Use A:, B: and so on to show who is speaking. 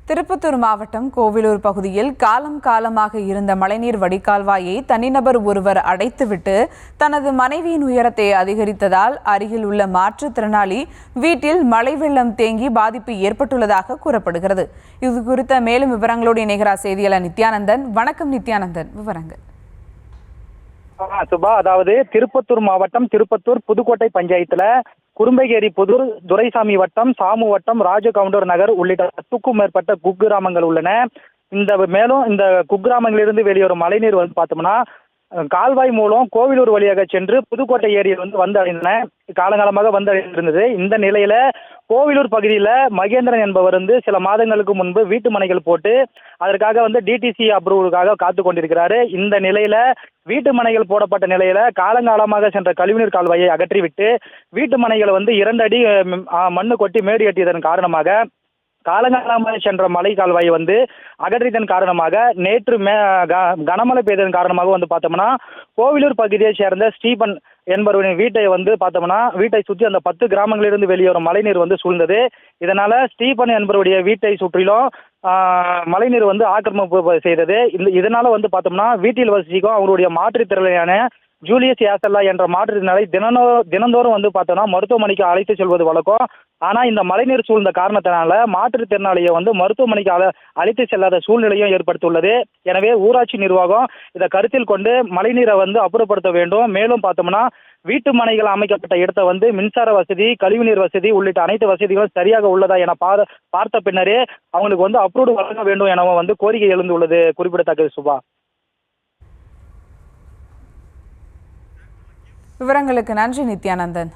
A: திருப்பத்தூர் மாவட்டம் கோவிலூர் பகுதியில் காலமாக இருந்த மழைநீர் வடிகால்வாயை தனிநபர் ஒருவர் அடைத்துவிட்டு தனது மனைவியின் உயரத்தை அதிகரித்ததால் அருகில் உள்ள மாற்றுத்திறனாளி வீட்டில் மழை வெள்ளம் தேங்கி பாதிப்பு ஏற்பட்டுள்ளதாக கூறப்படுகிறது. இது குறித்த மேலும் விவரங்களோடு இணைகிறார் செய்தியாளர் நித்யானந்தன். வணக்கம் நித்யானந்தன், விவரங்கள்.
B: சுபா, அதாவது திருப்பத்தூர் மாவட்டம் திருப்பத்தூர் புதுக்கோட்டை பஞ்சாயத்துல குறும்பைகேரி புதூர், துரைசாமி வட்டம், சாமு வட்டம், ராஜகவுண்டர் நகர் உள்ளிட்ட 10க்கும் மேற்பட்ட குக்கிராமங்கள் உள்ளன. மேலும் இந்த குக்கிராமங்களிலிருந்து வெளியேறும் மழைநீர் பார்த்தோம்னா கால்வாய் மூலம் கோவிலூர் வழியாக சென்று புதுக்கோட்டை ஏரியில் வந்து அடைந்தன. காலகாலமாக வந்து அடைந்திருந்தது. இந்த நிலையில கோவிலூர் பகுதியில் மகேந்திரன் என்பவர் சில மாதங்களுக்கு முன்பு வீட்டு மனைகள் போட்டு அதற்காக டிடிசி அப்ரூவலுக்காக காத்து கொண்டிருக்கிறாரு. இந்த நிலையில வீட்டு மனைகள் போடப்பட்ட நிலையில காலங்காலமாக சென்ற கழிவுநீர் கால்வாயை அகற்றிவிட்டு வீட்டு மனைகளை 2 அடி மண்ணு கொட்டி மேடு கட்டியதன் காரணமாக காலங்காலமாக சென்ற மழை கால்வாயை அகற்றியதன் காரணமாக நேற்று கனமழை பெய்ததன் காரணமாக பார்த்தோம்னா கோவிலூர் பகுதியை சேர்ந்த ஸ்டீபன் என்பவரின் வீட்டை பார்த்தோம்னா வீட்டை சுற்றி அந்த 10 கிராமங்களிலிருந்து வெளியேறும் மழைநீர் சூழ்ந்தது. இதனால ஸ்டீபன் என்பவருடைய வீட்டை சுற்றிலும் மழைநீர் ஆக்கிரமிப்பு செய்தது. இதனால பார்த்தோம்னா வீட்டில் வசிக்கும் அவருடைய மாற்றுத்திறனாளியான ஜூலியஸ் யாசல்லா என்ற மாற்றுத்திறனாளி தினந்தோறும் பார்த்தோம்னா மருத்துவமனைக்கு அழைத்து செல்வது வழக்கம். ஆனா இந்த மழைநீர் சூழ்ந்த காரணத்தினால மாற்றுத்திறனாளியை மருத்துவமனைக்கு அழைத்து செல்லாத சூழ்நிலையும் ஏற்படுத்தியுள்ளது. எனவே ஊராட்சி நிர்வாகம் இதை கருத்தில் கொண்டு மழைநீரை அப்புறப்படுத்த வேண்டும். மேலும் பார்த்தோம்னா வீட்டு மனைகள் அமைக்கப்பட்ட இடத்தை மின்சார வசதி, கழிவுநீர் வசதி உள்ளிட்ட அனைத்து வசதிகளும் சரியாக உள்ளதா என பார்த்த பின்னரே அவங்களுக்கு அப்ரூவ் வழங்க வேண்டும் என கோரிக்கை எழுந்துள்ளது குறிப்பிடத்தக்கது. சுபா,
A: விவரங்களுக்கு நன்றி நித்யானந்தன்.